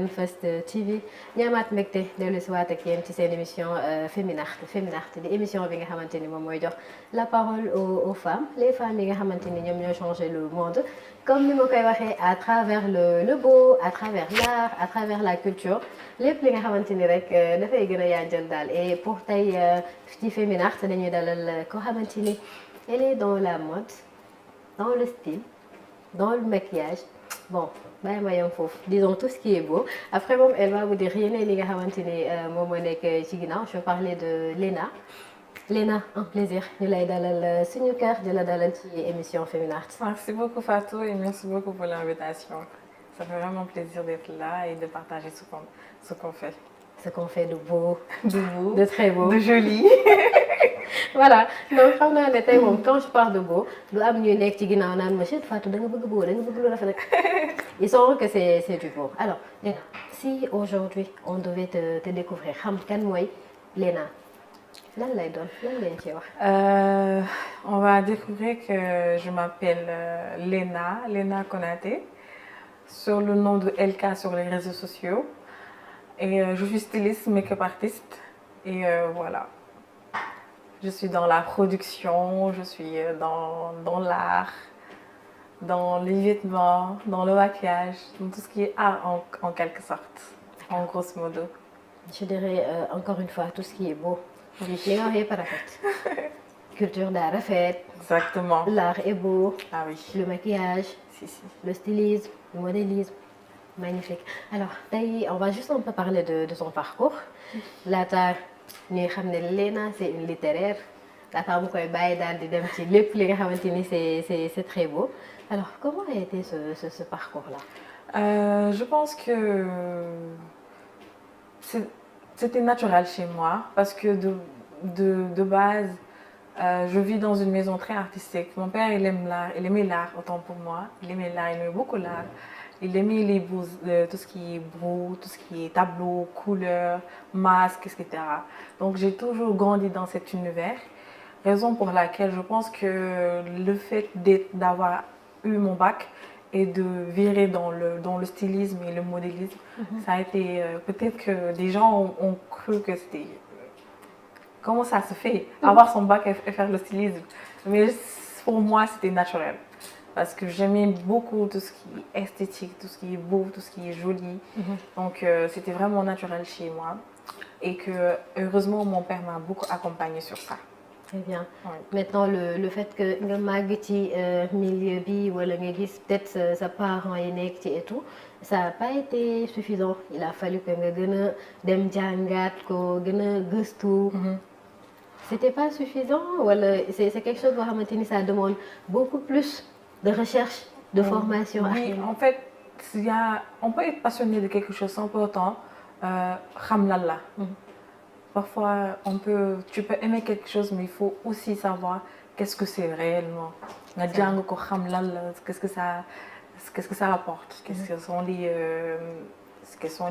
Women First TV ñu amaat mbégte dellu si waat ak yéen ci seen émission Féminarte di émission bi nga xamante ni moom mooy jox la parole aux femmes les femmes yi nga xamante ni ñoom ñoo changé le monde comme ni ma koy waxee à travers le beau à travers l'art à travers la culture lépp li nga xamante ni rek dafay gën a yaajal daal et pour tey ci Féminarte dañuy dalal koo xamante ni elle est dans la mode dans le style dans le maquillage bon bàyyi ma yem foofu disons tout ce qui est beau après moom elle va vous dire yeneen li nga xamante ni moom moo nekk ci ginnaaw je vais parler de Léna un plaisir ñu lay dalal suñu kër di la dalal ci émission Féminarte. Merci beaucoup Fatou et merci beaucoup pour l'invitation. Ça fait vraiment plaisir d'être là et de partager ce qu'on fait. Ce qu'on fait de beau. De très beau. De joli. Voilà donc xam naa ne tey moom quand je parle de beau du am ñuy nekk ci ginnaaw naan ma Chette Fatou da nga bëgg beau da nga bëgg lu rafet rek ils sauront que c'est du beau alors Léna si aujourd'hui on devait te découvrir xam kan mooy Léna lan lay doon lan lañ ci wax. On va découvrir que je m'appelle Léna Konaté sur le nom de LK sur les réseaux sociaux et je suis styliste make-up artiste et voilà. Je suis dans la production, je suis dans l'art, dans les vêtements, dans le maquillage, dans tout ce qui est art en quelque sorte, en grosso modo. Je dirais encore une fois tout ce qui est beau. li nga wax yëpp rafet. Culture d'art rafet. Exactement. L'art est beau. Ah oui. Le maquillage. Si. Le stylisme, le modélisme. Magnifique. Alors tey on va juste un peu parler de son parcours. Laata ñuy xam ne Léna c'est une littéraire laata mu koy bàyyi daal di dem ci lépp li nga xamante ni c'est très beau alors comment a été ce parcours-là? Je pense que c'était naturel chez moi parce que de base je vis dans une maison très artistique. Mon père il aimait l'art autant pour moi, il aimait beaucoup l'art. Il aimait tout ce qui est beau, tout ce qui est tableau, couleurs, masques, etc. Donc j'ai toujours grandi dans cet univers. Raison pour laquelle je pense que le fait d'avoir eu mon bac et de virer dans le stylisme et le modélisme, ça a été peut-être que des gens ont cru que c'était comment ça se fait, avoir son bac et faire le stylisme. Mais pour moi c'était naturel. Parce que j'aimais beaucoup tout ce qui est esthétique, tout ce qui est beau, tout ce qui est joli. Donc c'était vraiment naturel chez moi. Et que heureusement mon père m'a beaucoup accompagnée sur ça. Très bien. Oui. Maintenant le fait que nga màgg ci milieu bi wala nga gis peut-être sa parents yi nekk ci et tout ça n'a pas été suffisant. Il a fallu que nga gën a dem jàngaat ko gën a gëstu. C'était pas suffisant wala c'est quelque chose boo xamante ni ça demande beaucoup plus de recherche, de formation. Oui, en fait, on peut être passionné de quelque chose sans pour autant xam lan la. Parfois, tu peux aimer quelque chose, mais il faut aussi savoir qu'est-ce que c'est réellement. Nga jàng ko xam lan la, qu'est-ce que ça apporte, quels sont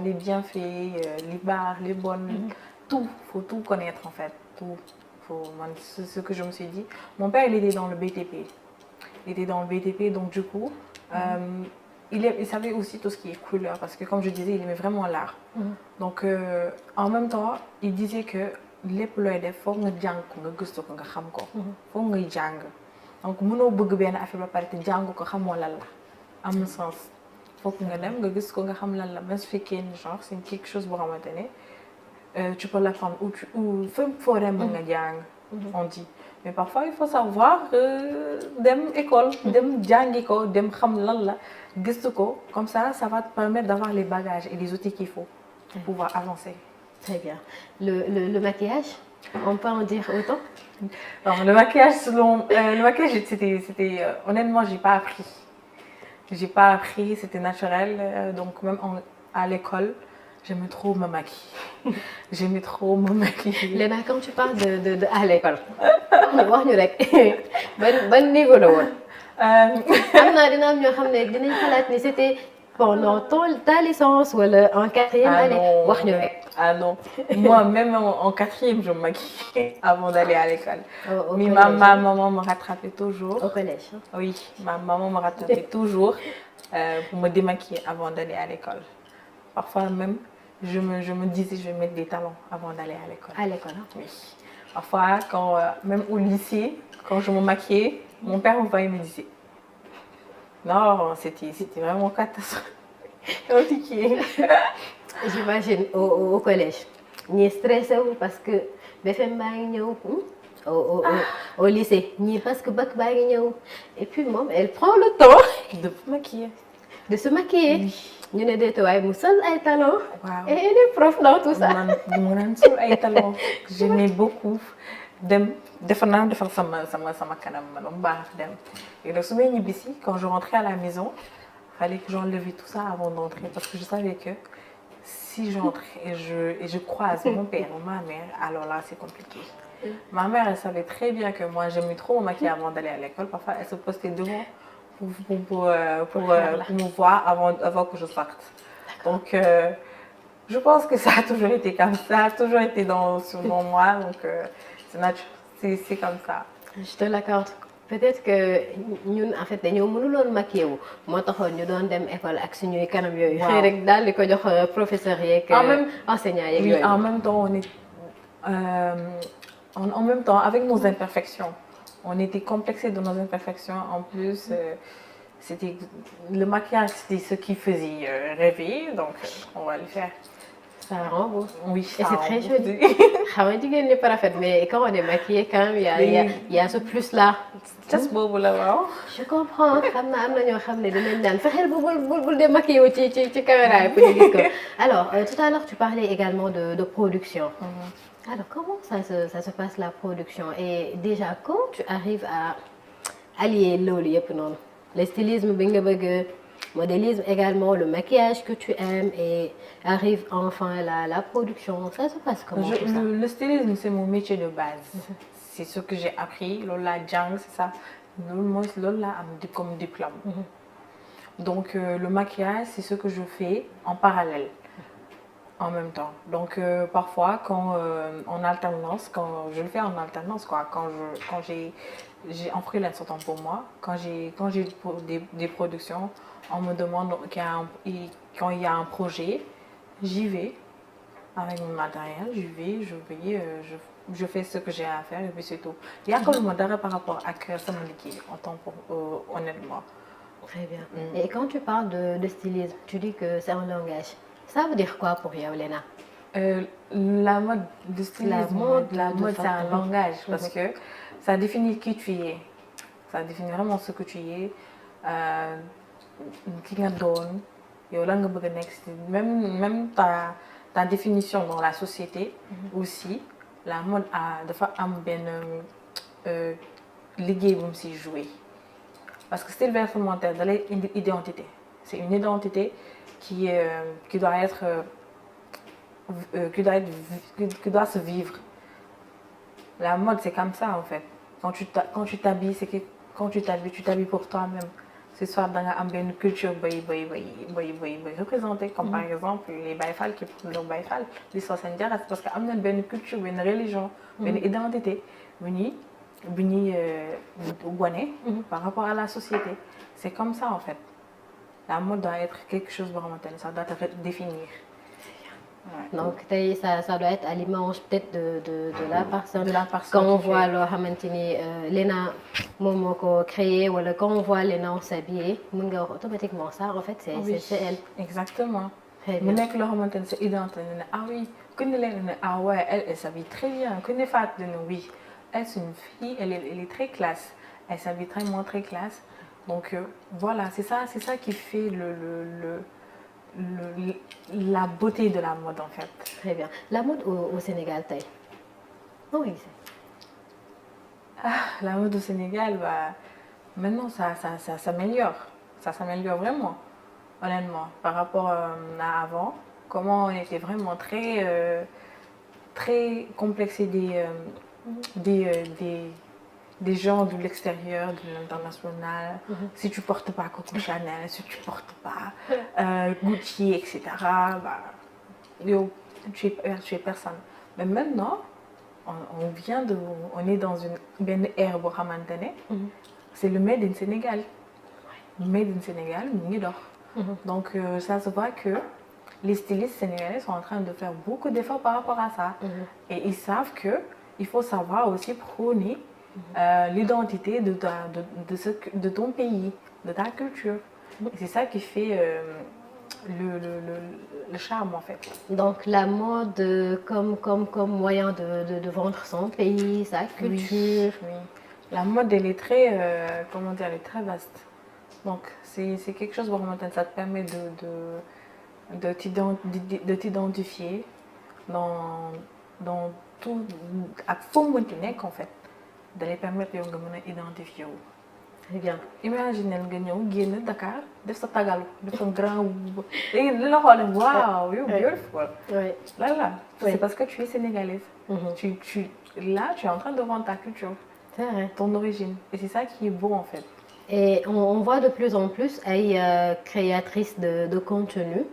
les bienfaits, les barres, les bonnes, tout, faut tout connaître en fait, tout. C'est ce que je me suis dit. Mon père, il était dans le BTP. Donc du coup, il savait aussi tout ce qui est couleur parce que comme je disais, il aimait vraiment l'art. Donc en même temps, il disait que lépp looy def foog nga jàng ko nga gëstu ko nga xam ko. Foog ngay jàng. Donc mënoo bëgg benn affaire ba pare te jàng ko xamoo lan la. Amul sens. Foog nga dem nga gis ko nga xam lan la même su fekkee ni genre c'est quelque chose boo xamante ne tu peux l'apprendre ou fépp foo dem nga jàng. On dit. Mais parfois il faut savoir dem école dem jàngi ko dem xam lan la gëstu ko comme ça va te permettre d'avoir les bagages et les outils qu'il faut pour pouvoir avancer. Très bien. Le maquillage, on peut en dire autant? Non, le maquillage c'était honnêtement j'ai pas appris, c'était naturel donc même à l'école j'aimais trop me maquiller. Léna, quand tu parles de à l'école wax ñu rek ban niveau la woon. Am naa dina am ñoo xam ne dinañ xalaat ni c'était pendant ta licence wala en quatrième année wax ñu rek. Ah non, moi même en quatrième je me maquillais avant d'aller à l'école. Mais ma maman me rattrapait toujours. Au collège. Oui, ma maman me rattrapait toujours pour me démaquiller avant d'aller à l'école. Parfois même, je me disais je vais mettre des talons avant d'aller à l'école. À l'école, hein? Oui. Parfois, quand, même au lycée, quand je me maquillais, mon père me voyait et me disait non, c'était vraiment catastrophique. Compliqué. J'imagine au collège ñii stressé wu parce que BFM baa ngi ñëw au lycée ñii parce que bac baa ngi ñëw et puis moom elle prend le temps De me maquiller. de se maquiller. Oui. ñu ne déet waaye mu sol ay talons. Waaw. Et elle est prof dans tout ça. mu naan sol ay talons. J'aimais beaucoup dem defar sama kanam man mu baax dem. Et donc su may ñibbisi quand je rentrais à la maison fallait que j'enlevais tout ça avant d'entrer parce que je savais que si j'entre et je croise mon père ou ma mère, alors là c'est compliqué. Ma mère, elle savait très bien que moi j'aimais trop me maquiller avant d'aller à l'école. Parfois, elle se postait devant pour me voir avant que je sorte. Donc, je pense que ça a toujours été comme ça, toujours été sur moi. Donc, c'est comme ça. Je te l'accorde. Peut-être que ñun en fait dañoo mënuloon maquillé wu moo taxoon ñu doon dem école ak suñuy kanam yooyu. Waaw. xëy rek daal di ko jox professeur yeeg. enseignant yeeg Oui, yooyu. en même temps, en même temps, avec nos imperfections, on était complexés de nos imperfections. En plus, c'était le maquillage, c'était ce qui faisait rêver, donc on va le faire. Ça rend beau. Oui, Et c'est très joli. xam nga jigéen ñi parfait mais quand on est maquillé quand même il y a ce plus là. Just boobu la waaw. Je comprends xam naa am na ñoo xam ne dinañ daan fexeel ba bul démaquillé wu ci caméra yi pour ñu gis ko. Alors tout à l'heure tu parlais également de production. Alors comment ça se passe la production et déjà quand tu arrives à allier loolu yëpp noonu le stylisme bi nga bëgg modélisme également le maquillage que tu aimes et arrive enfin la production ça se passe comment tout ça? Le stylisme c'est mon métier de base. C'est ce que j'ai appris loolu laa jàng c'est ça loolu laa am comme diplôme. Donc le maquillage c'est ce que je fais en parallèle. En même temps. Donc parfois quand en alternance, quand je le fais en alternance quoi, quand j'ai en freelance autant pour moi, quand j'ai des productions, on me demande quand il y a un projet, j'y vais avec mon matériel, je fais ce que j'ai à faire et puis c'est tout. Il y a comme dara par rapport à sama liggéey en temps pour honnêtement. Très bien. Et quand tu parles de stylisme, tu dis que c'est un langage. Ça veut dire quoi pour yow, Léna? La mode de stylisme, la mode c'est un langage parce que ça définit qui tu es. Ça définit vraiment ce que tu es. Ki nga doon, yow lan nga bëgg a nekk même ta définition dans la société aussi. La mode dafa am benn liggéey bu mu siy jouer. Parce que style vestimentaire da lay indi identité. C'est une identité qui doit se vivre. La mode, c'est comme ça en fait. Quand tu t'habilles, tu t'habilles pour toi-même. Ce soir, dans une culture représentée, comme par exemple les Baïfal qui prennent leur Baïfal, les Sosandiara, c'est parce qu'il y a une culture, une religion, une identité, par rapport à la société. C'est comme ça en fait. La mode doit être quelque chose de remontant, ça doit te définir. Ouais. Donc ça doit être à l'image peut-être de la personne. De la personne. Quand on voit loo xamante ni Léna moom moo ko créé wala quand on voit Léna s'habiller mën nga wax automatiquement ça en fait c'est elle. Exactement. Très bien. Mu nekk loo xamante ni c'est identité ne ah oui ku ne leen ne ah ouais elle s'habille très bien ku ne Fatou ne oui elle c'est une fille elle est très classe elle s'habille vraiment très classe donc voilà c'est ça qui fait la beauté de la mode en fait. Très bien. La mode au Sénégal tey noo ngi gisee. La mode au Sénégal maintenant ça s'améliore. Ça s'améliore vraiment honnêtement par rapport à avant. Comment on était vraiment très complexé des gens de l'extérieur, de l'international. Si tu portes pas Coco Chanel, si tu portes pas Gucci, etc. Tu es personne. Mais maintenant, on est dans une ère boo xamante ne. C'est le made in Sénégal. Made in Sénégal mu ngi dox. Donc ça se voit que les stylistes sénégalais sont en train de faire beaucoup d'efforts par rapport à ça. Et ils savent qu'il faut savoir aussi prôner l'identité de ton pays, de ta culture. Et c'est ça qui fait le charme en fait. Donc la mode comme moyen de vendre son pays, sa culture. Oui. La mode, elle est très, comment dire, elle est très vaste. Donc c'est quelque chose, vraiment, ça te permet de t'identifier dans tout, à fond où tu es en fait, de les permettre de t'identifier. Très bien. Imaginez nga ñëw génn Dakar def sa tagalu def sa grand léegi li la xoolee waaw you're beautiful. Oui. Là Oui. c'est parce que tu es sénégalaise. Là tu es en train de vendre ta culture, C'est vrai. ton origine, et c'est ça qui est beau en fait. Et on voit de plus en plus ay créatrices de contenu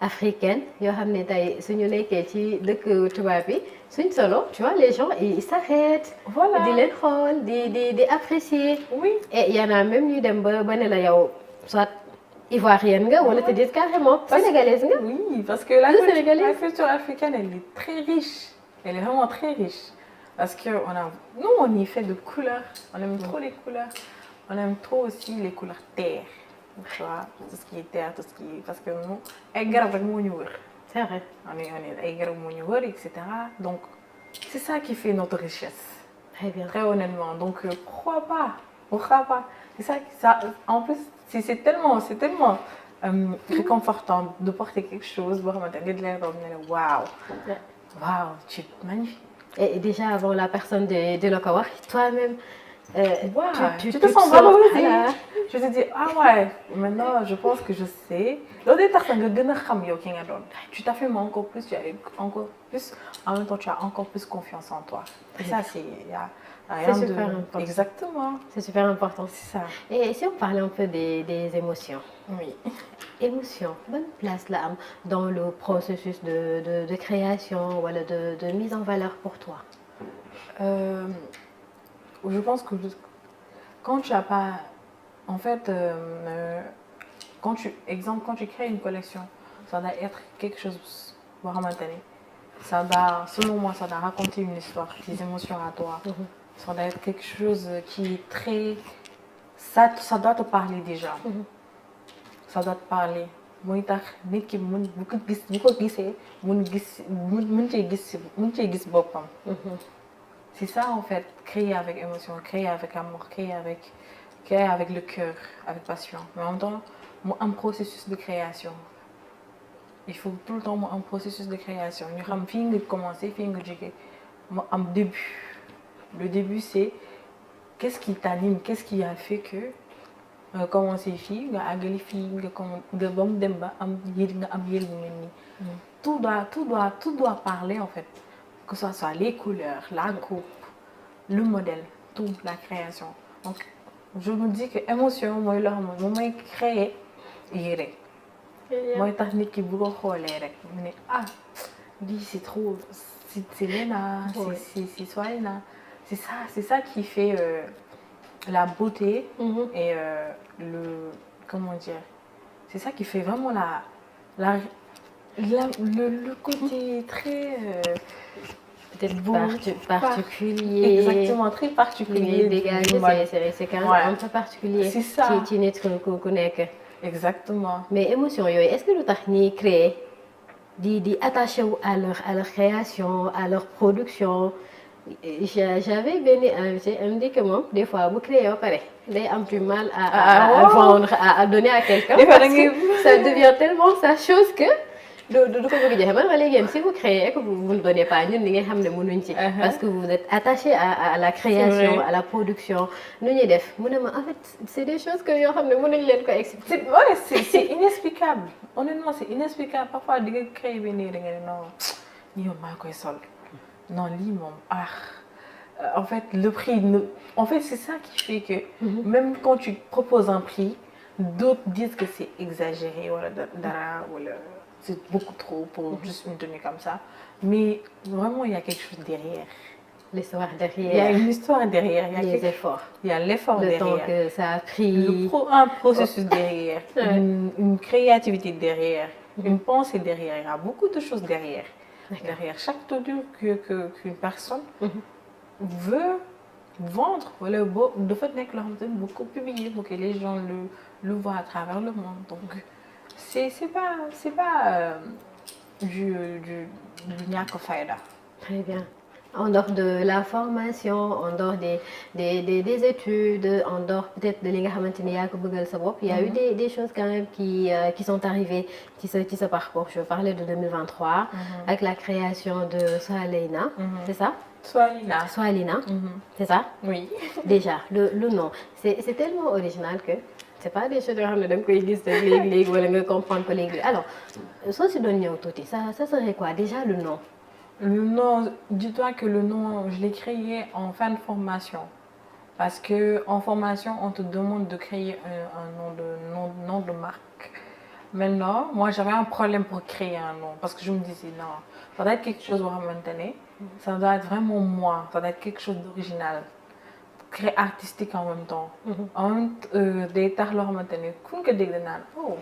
africaines yoo xam ne tey suñu nekkee ci dëkk tubaab bi suñ solo tu vois les gens ils s'arrêtent. Voilà di leen xool di apprécier. Oui. Et y en a même ñuy dem ba ne la yow soit ivoirienne nga wala te disent carrément sénégalaise nga. Oui, parce que la culture africaine, elle est très riche. Elle est vraiment très riche. Parce que nous, on y fait de couleurs. On aime trop les couleurs. On aime trop aussi les couleurs terre. Tu vois, tout ce qui est terre, tout ce qui est... Parce que nous, C'est vrai. on est etc. Donc, c'est ça qui fait notre richesse. Très bien. Très honnêtement. Donc, pourquoi pas? Pourquoi pas? C'est ça, en plus, c'est tellement réconfortant de porter quelque chose. Waouh, tu es magnifique. Et déjà avant la personne de le voir, toi-même, tu te sens valorisée. Je te dis, ah ouais, maintenant je pense que je sais. Tu t'affirmes encore plus, tu as encore plus, en même temps tu as encore plus confiance en toi. Et ça, c'est super important. Exactement. C'est super important. C'est ça. Et si on parlait un peu des émotions. Oui. Émotion, bonne place là dans le processus de création ou de mise en valeur pour toi. Je pense que quand tu n'as pas... En fait, quand tu crées une collection, ça doit être quelque chose vraiment intéressant. Ça doit, selon moi, ça doit raconter une histoire, des émotions à toi. Ça doit être quelque chose qui est très... Ça doit te parler déjà. Ça doit te parler. C'est ça en fait, créer avec émotion, créer avec amour, créer avec le cœur, avec passion. Mais en même temps, un processus de création. Il faut tout le temps un processus de création. Nous avons fini de commencer, fini de un début. Le début c'est qu'est-ce qui t'anime, qu'est-ce qui a fait que commencer fille, tout doit parler en fait. Que ce soit les couleurs, la coupe, le modèle, tout, la création. Donc, je me dis que l'émotion, moi, je créer, moi, technique qui beaucoup ah, c'est trop, c'est Léna, c'est Soalina. C'est ça qui fait la beauté et comment dire, c'est ça qui fait vraiment le côté très peut-être particulier. Exactement, très particulier. C'est quand même un peu particulier. C'est ça. Qui n'est qu'on connaît. Exactement. Mais émotion, est-ce que nous avons créé des attachés à leur création, à leur production? J'avais bien invité, elle me dit que moi, des fois, vous créez pareil. Day am du mal à vendre, à donner à quelqu'un. Parce que ça devient tellement sa chose que si vous créez et que vous ne donnez pas, parce que vous êtes attaché à la création, à la production. En fait, c'est des choses que vous pas expliquer. Ouais, c'est inexplicable. Honnêtement, c'est inexplicable. Parfois, vous créez non, en fait, le prix, en fait, c'est ça qui fait que même quand tu proposes un prix, d'autres disent que c'est exagéré, c'est beaucoup trop pour juste une tenue comme ça. Mais vraiment, il y a quelque chose derrière. L'histoire derrière. Il y a une histoire derrière. Il y a les efforts. Il y a l'effort derrière. Le temps que ça a pris. Un processus derrière. Une créativité derrière. une pensée derrière, il y a beaucoup de choses derrière. Derrière chaque tenue qu'une personne veut vendre, wala dafa nekk loo xamante ni bu ko publier pour que les gens le voient à travers le monde. Donc c'est pas du ñàkk fayda. Très bien. En dehors de la formation, en dehors des études, en dehors peut-être de li nga xamante ni yaa ko bëggal sa bopp, il y a eu des choses quand même qui sont arrivées ci sa parcours. Je parlais de 2023 avec la création de Soalina, c'est ça? Soalina, c'est ça? Oui. Déjà, le nom, c'est tellement original que c'est pas des choses yoo xam ne da nga koy gis rek léegi-léegi wala nga comprendre ko léegi. Alors, soo si doon ñëw tuuti, ça serait quoi déjà le nom? Le nom, dis-toi que le nom, je l'ai créé en fin de formation. Parce qu'en formation, on te demande de créer un nom de marque. Maintenant, moi, j'avais un problème pour créer un nom. Parce que je me disais, non, ça doit être quelque chose maintenant. Ça doit être vraiment moi. Ça doit être quelque chose d'original. Très artistique en même temps. En même temps, des tarlots maintenant. Oh,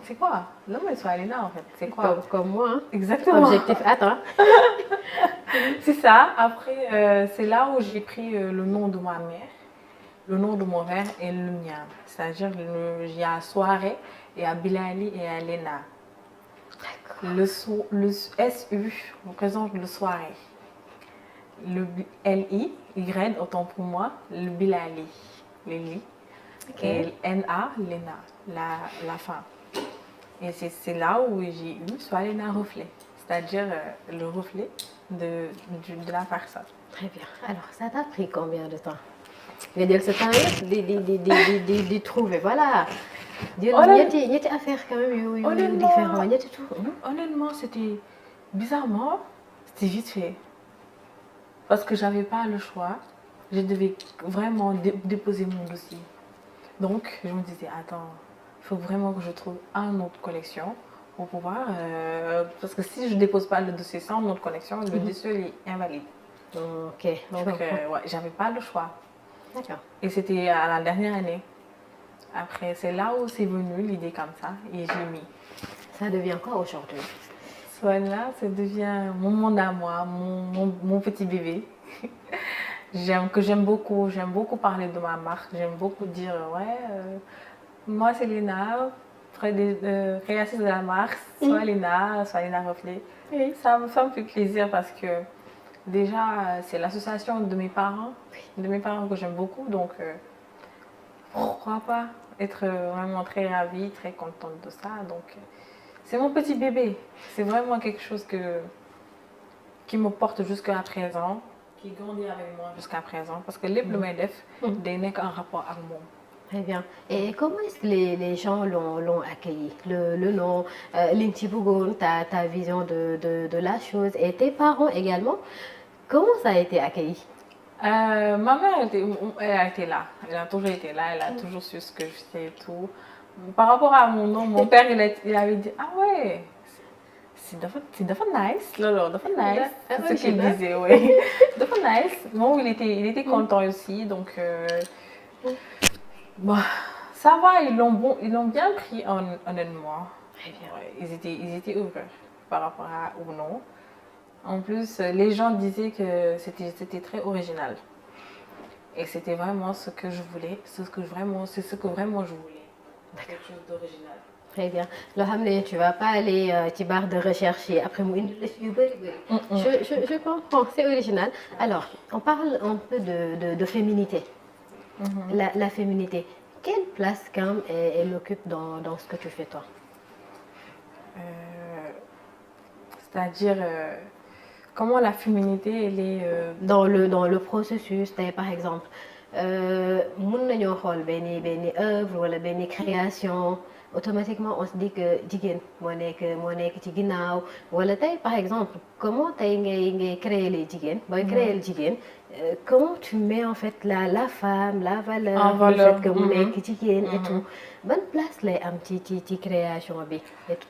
c'est quoi? L'homme est Soalina en fait. C'est quoi? Comme moi. Hein? Exactement. Objectif, attends. C'est ça. Après, c'est là où j'ai pris le nom de ma mère, le nom de mon père et le mien. C'est-à-dire, il y a Soirée, il y a Bilali et il y a Lena. Le SU représente le Soirée. Le LI, Y, autant pour moi, le Bilali, Lili. Et NA, Lena, la fin. Et c'est là où j'ai eu Soalina reflet, c'est-à-dire le reflet de la personne. Très bien. Alors, ça t'a pris combien de temps? nga jël ce temps yëpp di trouver voilà. ñetti affaire quand même yu différent ñetti tout. Honnêtement, bizarrement, c'était vite fait. Parce que j'avais pas le choix. Je devais vraiment déposer mon dossier. Donc, je me disais, attends, il faut vraiment que je trouve une autre collection pour pouvoir... parce que si je ne dépose pas le dossier sans une autre collection, le dossier est invalide. Ok. Donc, ouais, j'avais pas le choix. D'accord. Et c'était à la dernière année. Après, c'est là où c'est venu l'idée comme ça et j'ai mis. Ça devient quoi aujourd'hui? Voilà, ça devient mon monde à moi, mon petit bébé. J'aime beaucoup parler de ma marque. J'aime beaucoup dire, moi c'est Lena, créatrice de la marque, Soalina Reflet. Et ça me fait plaisir parce que déjà, c'est l'association de mes parents que j'aime beaucoup. Donc, pourquoi pas être vraiment très ravie, très contente de ça. Donc, c'est mon petit bébé. C'est vraiment quelque chose qui me porte jusqu'à présent, qui grandit avec moi jusqu'à présent. Parce que les plumes des n'est qu'un rapport avec moi. Très bien. Et comment est-ce que les gens l'ont accueilli? Le nom, Linti Bougon, ta vision de la chose et tes parents également, comment ça a été accueilli? Ma mère, elle a été là. Elle a toujours été là. Elle a toujours su ce que je sais et tout. Par rapport à mon nom, mon père, il avait dit, ah ouais, c'est dafa nice. Dafa nice. C'est ce qu'il disait, oui. Dafa nice. Bon, il était content aussi. Donc, bon, ça va, ils l'ont bien pris honnêtement. Très bien. Ouais, ils étaient ouverts par rapport au nom. En plus, les gens disaient que c'était très original. Et c'était vraiment ce que je voulais, c'est ce que vraiment je voulais. Quelque chose d'original. Très bien. Loo xam ne tu vas pas aller ci barre de recherche yi après mu indi yu bëri. Je comprends, c'est original. Alors, on parle un peu de féminité. La féminité. Quelle place quand même elle occupe dans ce que tu fais toi? C'est-à-dire comment la féminité elle est dans le processus tey par exemple mën nañoo xool benn œuvre wala benn création automatiquement on se dit que jigéen moo nekk ci ginnaaw wala tey par exemple comment tey ngay créer les jigéen booy créer le jigéen comment tu mets en fait la femme la valeur le fait que mu nekk jigéen et tout ban place lay am ci création bi et tout.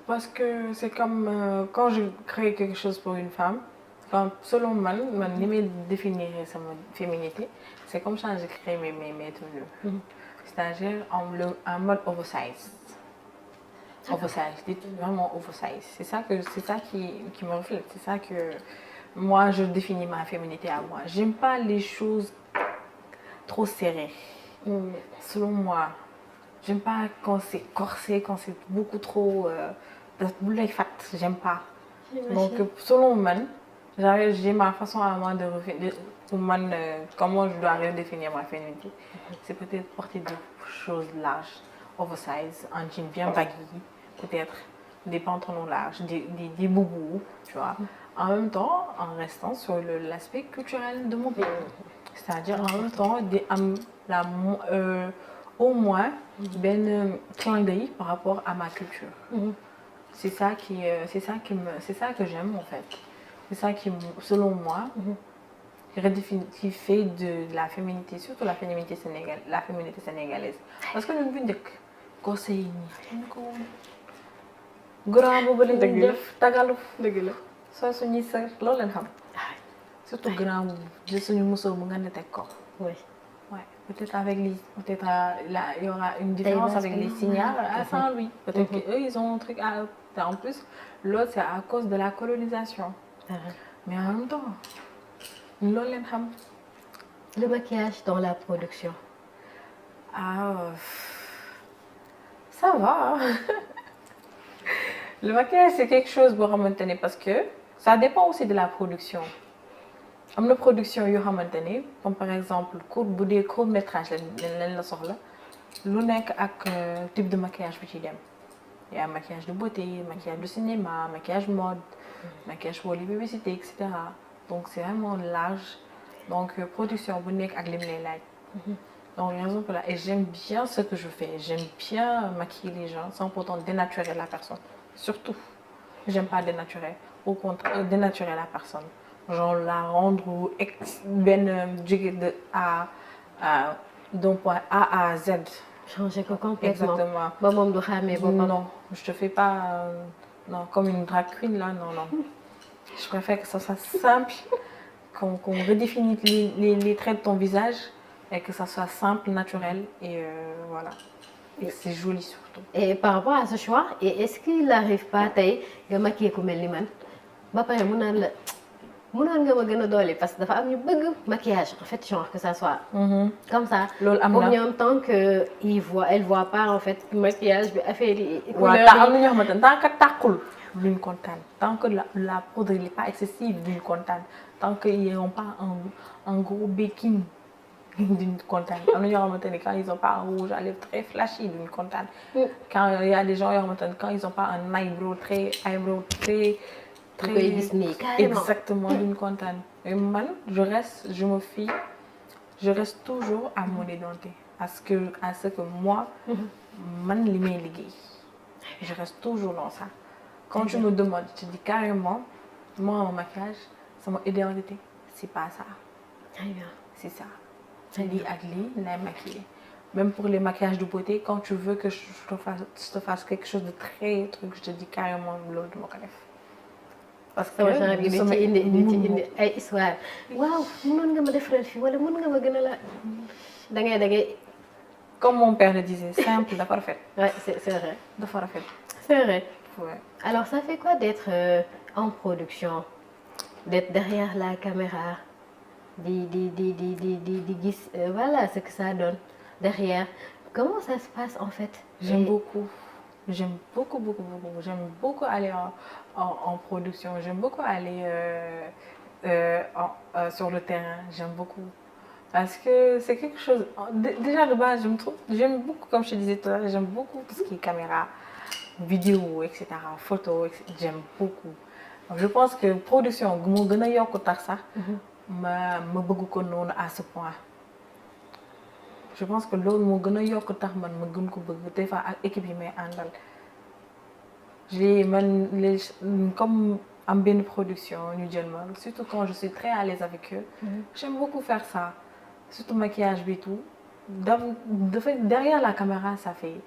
Parce que c'est comme quand je crée quelque chose pour une femme, enfin, selon moi, je définir sa féminité, c'est comme ça que je crée mes tenues. C'est-à-dire en mode oversize. oversize, des trucs vraiment oversize. C'est ça qui me reflète. C'est ça que moi, je définis ma féminité à moi. J'aime pas les choses trop serrées. Selon moi, j'aime pas quand c'est corsé, quand c'est beaucoup trop... j'aime pas. Donc, selon moi, j'ai ma façon à moi comment je dois redéfinir ma féminité. C'est peut-être porter des choses larges, oversize, un jean bien baggy, peut-être des pantalons larges, des boubous, tu vois. En même temps, en restant sur l'aspect culturel de mon pays. C'est-à-dire, en même temps, au moins, un clin d'œil par rapport à ma culture. C'est ça que j'aime en fait. C'est ça qui, selon moi, qui fait de la féminité, surtout la féminité sénégalaise. Parce que nous avons conseil grand boobu lañ def tagalu dëgg la soo suñuy sër loolu leen xam surtout grand boobu jël suñu musóor bu nga ne teg ko oui peut-être avec les peut-être là il y aura une différence avec les signards à Saint-Louis peut-être qu'eux ils ont un truc à en plus l'autre c'est à cause de la colonisation mais en même temps loolu leen xam le maquillage dans la production ça va le maquillage c'est quelque chose boo xamante ne parce que ça dépend aussi de la production am na production yoo xamante ne comme par exemple bu dee court métrage lañ la soxla lu nekk ak type de maquillage bi ci dem il y a maquillage de beauté maquillage de cinéma maquillage mode maquillage pour les publicités et cetera donc c'est vraiment large donc production bu nekk ak lim lay laaj donc raison pour laquelle j'aime bien ce que je fais j'aime bien maquiller les gens sans pourtant dénaturer la personne surtout j'aime pas dénaturer au contraire dénaturer la personne genre la rendre jóge de A à d'un point A à Z changer ko complètement exactement ba moom du xàmmee boppam non je te fais pas non comme une drag queen là non je préfère que ça soit simple qu'on redéfinisse les traits de ton visage et que ça soit simple naturel et voilà et c'est joli surtout. Et par rapport à ce choix est-ce qu'il n'arrive pas tey nga maquiller ku mel ni man ba pare mu naan la mënoon nga ma gën a doole parce que dafa am ñu bëgg maquillage en fait genre que ça soit comme ça loolu am na pour ñoom tant que elle voit pas en fait maquillage bi affaire yi waaw te am na ñoo xamante ne tant que tàqul duñ kontaan tant que la poudre n'est pas excessive duñ kontaan tant que ils n'ont pas un gros baking duñ kontaan am na ñoo xamante ne quand ils ont pas un rouge à lèvres très flashy duñ kontaan quand il y a des gens yoo xamante ne quand ils ont pas un eyebrow très exactement duñ kontaan et man je reste toujours à mon identité à ce que moi man li may liggéey je reste toujours dans ça quand tu me demandes je te dis carrément moi mon maquillage sama identité c'est pas ça c'est ça lii ak lii lay maquiller même pour les maquillages de beauté quand tu veux que je te fasse quelque chose de très truc je te dis carrément loolu duma ko def parce que sama ci indi ay histoire waaw mënoon nga ma defaral fii wala mën nga ma gën a la da ngay comme mon père le disait simple dafa rafet. Ouais, c'est vrai. dafa rafet. C'est vrai. Ouais. Alors ça fait quoi d'être en production d'être derrière la caméra di gis voilà ce que ça donne derrière comment ça se passe en fait. J'aime beaucoup j'aime beaucoup aller en production j'aime beaucoup aller sur le terrain j'aime beaucoup parce que c'est quelque chose déjà de base j'aime beaucoup comme je te disais tout à l'heure j'aime beaucoup tout ce qui est caméra vidéo etc photo j'aime beaucoup je pense que production moo gën a yokk tax sax ma bëgg ko noonu à ce point je pense que loolu moo gën a yokk tax man ma gën ko bëgg des fois ak équipe yi may àndal comme am benn production ñu jël ma surtout quand je suis très à l'aise avec eux j'aime beaucoup faire ça surtout maquillage bi tout dafa derrière la caméra ça fait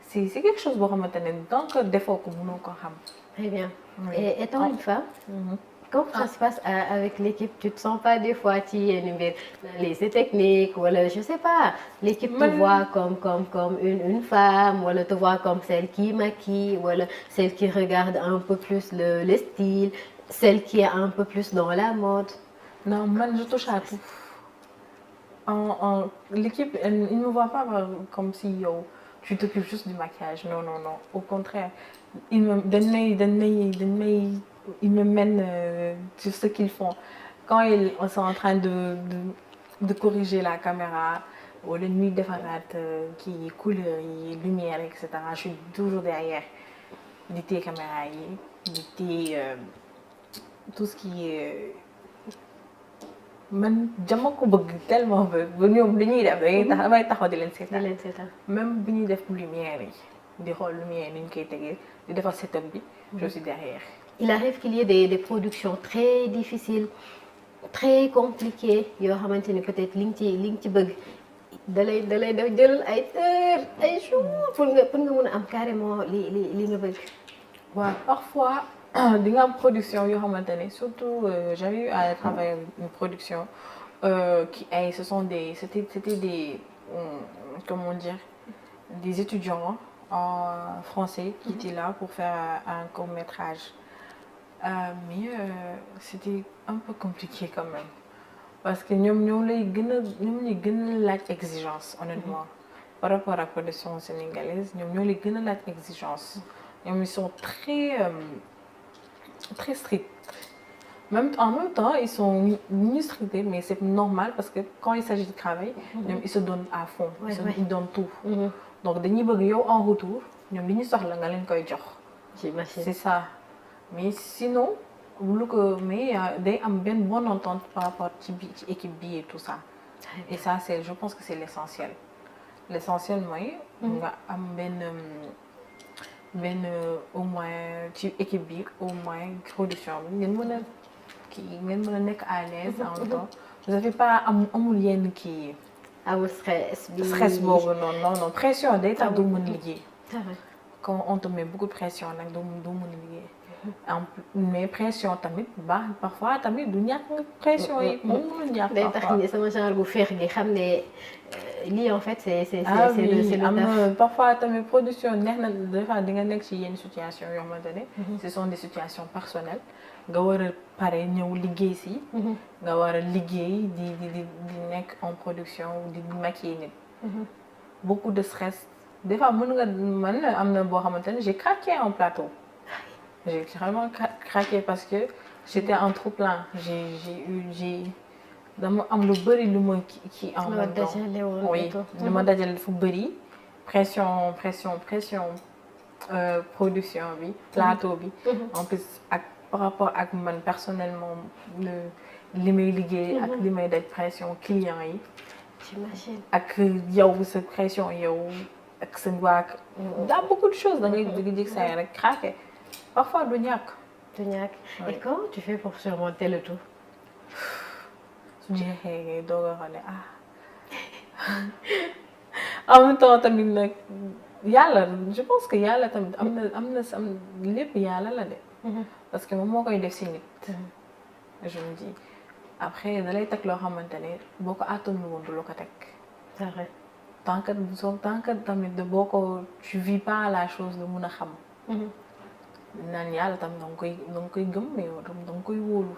c'est quelque chose boo xamante ne donc defoo ko mënoo ko xam très bien et étant une femme Comment ça se passe avec l'équipe? Tu te sens pas des fois ci yenn mbir lii c'est technique wala je sais pas l'équipe te voit comme une femme wala te voit comme celle qui maquille wala celle qui regarde un peu plus le style celle qui est un peu plus dans la mode. Non, man, je touche à tout. L'équipe, ils ne me voient pas comme si yo, tu t'occupes juste du maquillage. Non, non, non. Au contraire, ils me mènent sur ce qu'ils font. Quand ils sont en train de corriger la caméra, ou les nuits de farate, qui couleurs, lumière, etc., je suis toujours derrière. Des caméras, des tout ce qui est. Man dama ko bëgg tellement ba ñoom li ñuy def damay taxaw di leen seetaan même bu ñuy def lumière yi di xool lumière yi ni ñu koy tegee di defar setup bi je suis derrière. Il arrive qu'il y ait des productions très difficiles très compliquées yoo xamante ni peut-être li nga ci bëgg dalay def jël ay heures ay jours pour nga mën a am carrément li nga bëgg. waaw parfois di nga am production yoo xamante ne surtout j'avais eu à travailler une production qui ay c'était des comment dire des étudiants en français qui étaient là pour faire un court-métrage mais c'était un peu compliqué quand même parce que ñoom lay gën a laaj exigence honnêtement par rapport à production sénégalaise ñoo lay gën a laaj exigence ñoom ils sont très stricts. En même temps, ils sont stricts, mais c'est normal parce que quand il s'agit de travail, ils se donnent à fond, ils donnent tout. Donc, dañuy bëgg yow en retour, ñoom li ñu soxla nga leen koy jox. J'imagine. C'est ça. Mais sinon, day am benn bonne entente par rapport ci équipe bi et tout ça. Et ça, je pense que c'est l'essentiel. L'essentiel mooy nga am benn au moins ci équipe bi au moins production bi ngeen mën a nekk à l'aise en même temps vous avez pas amul yenn kii amul stress boobu non pression day tax doo mën liggéey quand on te met beaucoup de pression nag doo mën liggéey mais pression tamit baax parfois tamit du ñàkk nga pression yi moom mënul ñàkk day tax ni sama genre bu féex gi xam ne lii en fait c'est le taf. Parfois tamit production neex na des fois di nga nekk ci yenn situation yoo xamante ne ce sont des situations personnelles nga war a pare ñëw liggéey si nga war a liggéey di nekk en production di maquiller nit beaucoup de stress des fois man am na boo xamante ne j'ai craqué en plateau j'ai vraiment craqué parce que j'étais en trop plein dama am lu bëri lu ma kii en même temps oui lu ma dajale fu bëri pression production bi plateau bi en plus ak par rapport ak man personnellement li may liggéey ak li may daj pression client yi j'imagine ak yow sa pression yow ak sa waa daa beaucoup de choses da ngay jig saa rek craqué parfois du ñàkk et comment tu fais pour surmonter le tout su jeexee ngay doog a xool en même temps tamit nag yàlla je pense que yàlla tamit am na lépp yàlla la de parce que moom moo koy def si nit je me dis après da lay teg loo xamante ne boo ko àttanul woon du la ko teg c'est vrai tant que tamit de boo ko tu vis pas la chose de mun a xam naan yàlla tamit da nga koy gëm mais yow tam da nga koy wóolu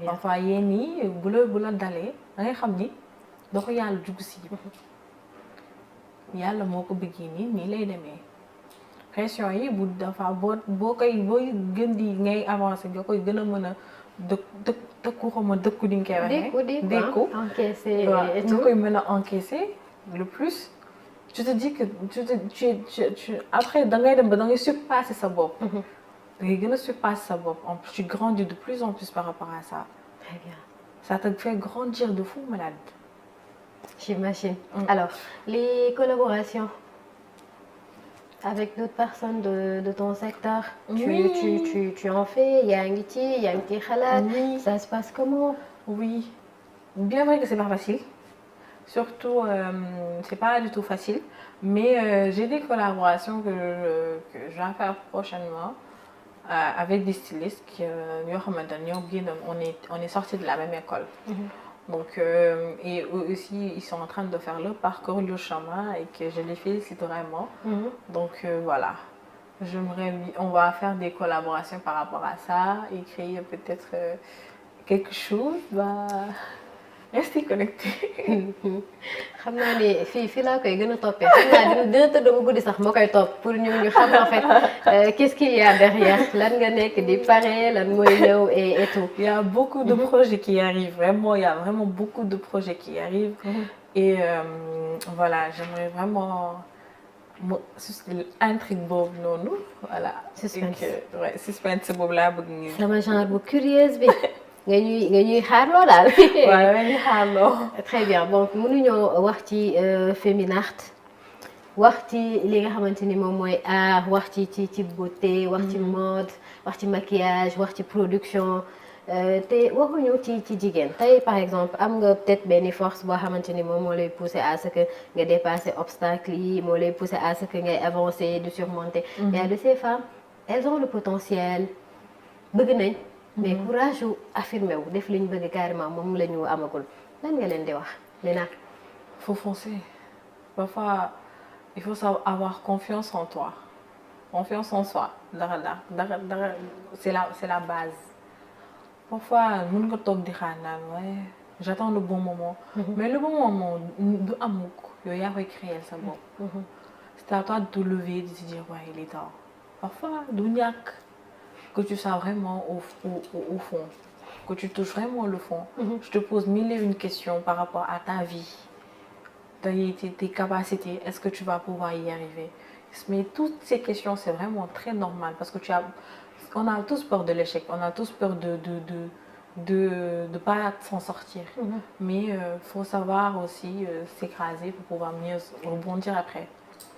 parfois yéen ñi bu la dalee da ngay xam ni da ko yàlla jug si yàlla moo ko bëggee nii lay demee pression yi bu dafa boo gën di ngay avancer nga koy gën a mën a dëkku xama dëkku di nga koy waxee dékku encaisser nga koy mën a encaisser le plus tu te dis que tu après da ngay dem ba da ngay surpasser sa bopp da ngay gën a surpasser sa bopp en plus tu grandis de plus en plus par rapport à ça très bien ça te fait grandir de fou malade j'imagine alors les collaborations avec d'autres personnes de ton secteur tu en fais yaa ngi ci xalaat ça se passe comment oui bien vrai que c'est pas facile surtout c'est pas du tout facile mais j'ai des collaborations que je vais faire prochainement avec des stylistes yoo xamante ne ñoo génnoon on est sortis de la même école. Donc, et eux aussi, ils sont en train de faire le parcours, le chemin, et que je les félicite vraiment. Donc, voilà. On va faire des collaborations par rapport à ça et créer peut-être quelque chose. Bah, restez connectés. xam naa ne fii laa koy gën a toppee xam naa dina tëdd ba guddi sax moo koy topp pour ñu xam en fait qu'est-ce qu'il y a derrière lan nga nekk di pare lan mooy ñëw et tout. Il y a beaucoup de projets qui arrivent, vraiment, il y a vraiment beaucoup de projets qui arrivent. Et voilà, j'aimerais vraiment intrigue boobu noonu voilà. Suspense ouais, suspense boobu laa bëgg ñu. sama genre bu curieuse bi nga ñuy xaarloo daal. waaw nga ñuy xaarloo. Très bien donc mënuñoo wax ci Feminart wax ci li nga xamante ni moom mooy art wax ci beauté wax ci mode wax ci maquillage wax ci production te waxuñu ci jigéen tey par exemple am nga peut-être benn force boo xamante ni moom moo lay pousser à ce que nga dépasser obstacles yi moo lay pousser à ce que ngay avancer de surmonter. Il y a de ces femmes elles ont le potentiel bëgg nañ. mais courage wu affirmé wu def li ñu bëgg carrément moom la ñu amagul lan nga leen di wax Léna. Faut foncer. Parfois il faut savoir avoir confiance en toi. Confiance en soi dara c'est la base. Parfois mën nga toog di xaar naan waaye j'attends le bon moment. Mais le bon moment du am mukk yow yaa koy créer sa bopp. C'est à toi de te lever de te dire ouais il est temps. Parfois du ñàkk que tu sois vraiment au fond, que tu touches vraiment le fond. Je te pose mille et une questions par rapport à ta vie, tes capacités, est-ce que tu vas pouvoir y arriver? Mais toutes ces questions, c'est vraiment très normal parce que on a tous peur de l'échec, on a tous peur de pas s'en sortir. Mais faut savoir aussi s'écraser pour pouvoir mieux rebondir après.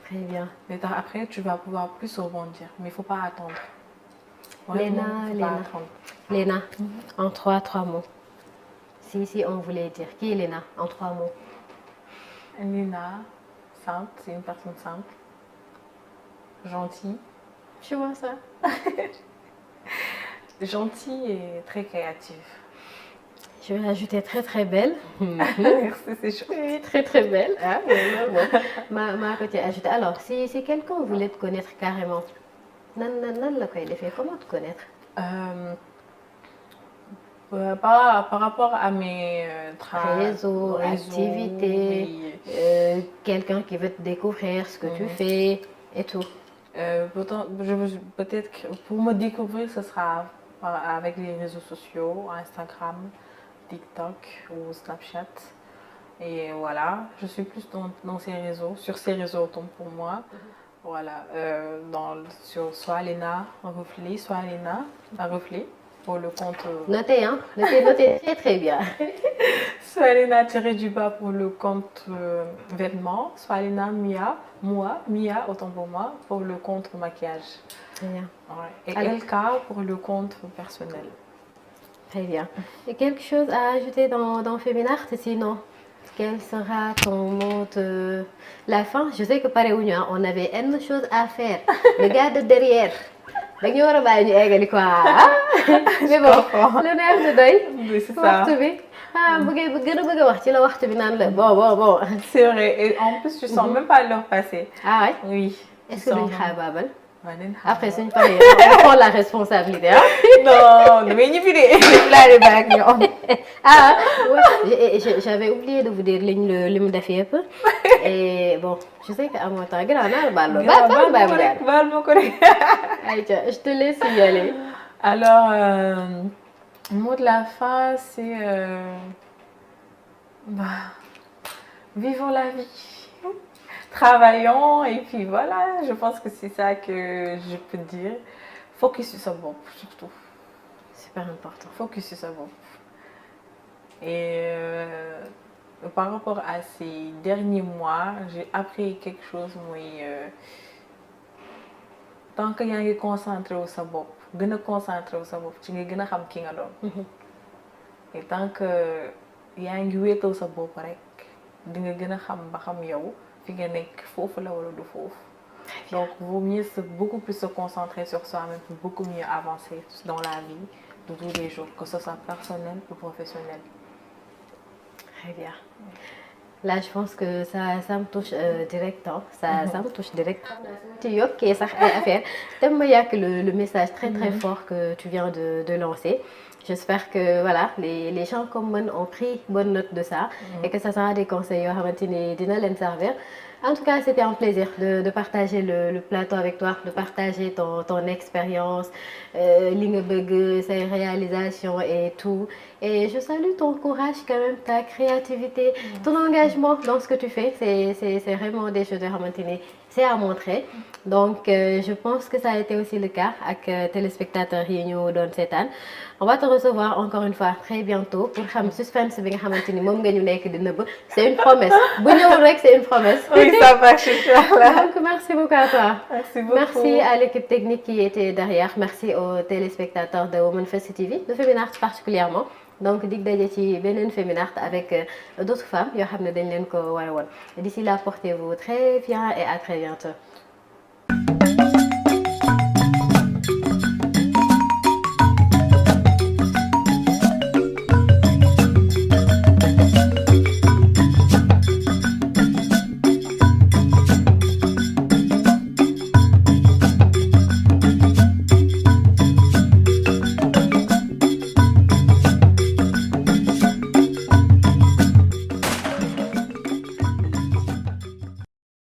Très bien. Mais après, tu vas pouvoir plus rebondir, mais il faut pas attendre. Léna, en trois mots. Si on voulait dire, qui est Léna en 3 mots? Léna, simple, c'est une personne simple, gentille. Je vois ça. Gentille et très créative. Je vais ajouter très belle. Merci, c'est chouette. Oui, très belle. Ah, ma côté ajouter. Alors, si quelqu'un voulait te connaître carrément, nan la koy defee comment te connaître? Par rapport à mes réseaux, activités, oui. Quelqu'un qui veut te découvrir ce que tu fais et tout. Peut-être que pour me découvrir, ce sera avec les réseaux sociaux, Instagram, TikTok ou Snapchat. Et voilà, je suis plus dans ces réseaux, sur ces réseaux autant pour moi. Voilà, sur soit Léna Reflet, soit Léna Reflet pour le compte. Notez, hein, notez très bien. Soit Léna _du-bas pour le compte vêtements, soit Léna Mia autant pour moi pour le compte maquillage. Très bien. Ouais. Et LK pour le compte personnel. Très bien. Et quelque chose à ajouter dans Feminart sinon? Quel sera ton mot de la fin? Je sais que parewuñu on avait une chose à faire. Le gars de derrière. dañu war a bàyyi ñu eggali quoi. Mais bon le nerf de doy. Oui, c'est ça. waxtu bi gën a bëgg a wax ci la waxtu bi naan la bon. C'est vrai et en plus tu sens même pas l'heure passer. Ah ouais? Oui. Est-ce que duñ xaabaabal? Après suñu paree on prend la responsabilité ah. Non damay ñibbi de laa di bàyyi ak ñoom. Ah ouais, j'avais oublié de vous dire li mu def yëpp. Et bon je sais que amoo temps gannaaw naa la baal ma ko rek. Aïcha, je te laisse y aller. Alors mot de la fin c'est vivons la vie. Travaillons et puis voilà, je pense que c'est ça que je peux dire. Focus sur sa bopp surtout. Super important. Focus sur sa bopp. Et par rapport à ces derniers mois, j'ai appris quelque chose mooy tant que yaa ngi concentré wu sa bopp gën a concentré wu sa bopp ci nga gën a xam ki nga doon. Et tant que yaa ngi wéetoo sa bopp rek di nga gën a xam ba xam yow fi nga nekk foofu la wala du foofu. Donc, vaut mieux beaucoup plus se concentrer sur soi-même pour beaucoup mieux avancer dans la vie de tous les jours, que ce soit personnel ou professionnel. Très bien. Là, je pense que ça me touche direct, hein. Ça me touche direct. Tu yokkee sax ay affaire te ma yàq le message très très fort que tu viens de lancer. J'espère que voilà, les gens comme moi ont pris bonne note de ça et que ça sera des conseils yoo xamante ni dina leen servir. En tout cas, c'était un plaisir de partager le plateau avec toi, de partager ton expérience, li nga bëgg, ses réalisations et tout. Et je salue ton courage quand même, ta créativité, ton engagement dans ce que tu fais. C'est vraiment des choses yoo xamante ni c'est à montrer. Donc, je pense que ça a été aussi le cas avec téléspectateurs yi ñu doon seetaan. On va te recevoir encore une fois très bientôt pour xam suspense bi nga xamante ni moom nga ñu nekk di nëbb. C'est une promesse. Bu ñëwul rek c'est une promesse. Oui, ça marche, Inch'Allah. Donc, merci beaucoup à toi. Merci beaucoup. Merci à l'équipe technique qui était derrière. Merci aux téléspectateurs de Women First TV, de Féminart particulièrement. Donc, dig daje ci beneen Féminart avec d'autres femmes yoo xam ne dañ leen ko wane woon. D'ici là, portez-vous très bien et à très bientôt.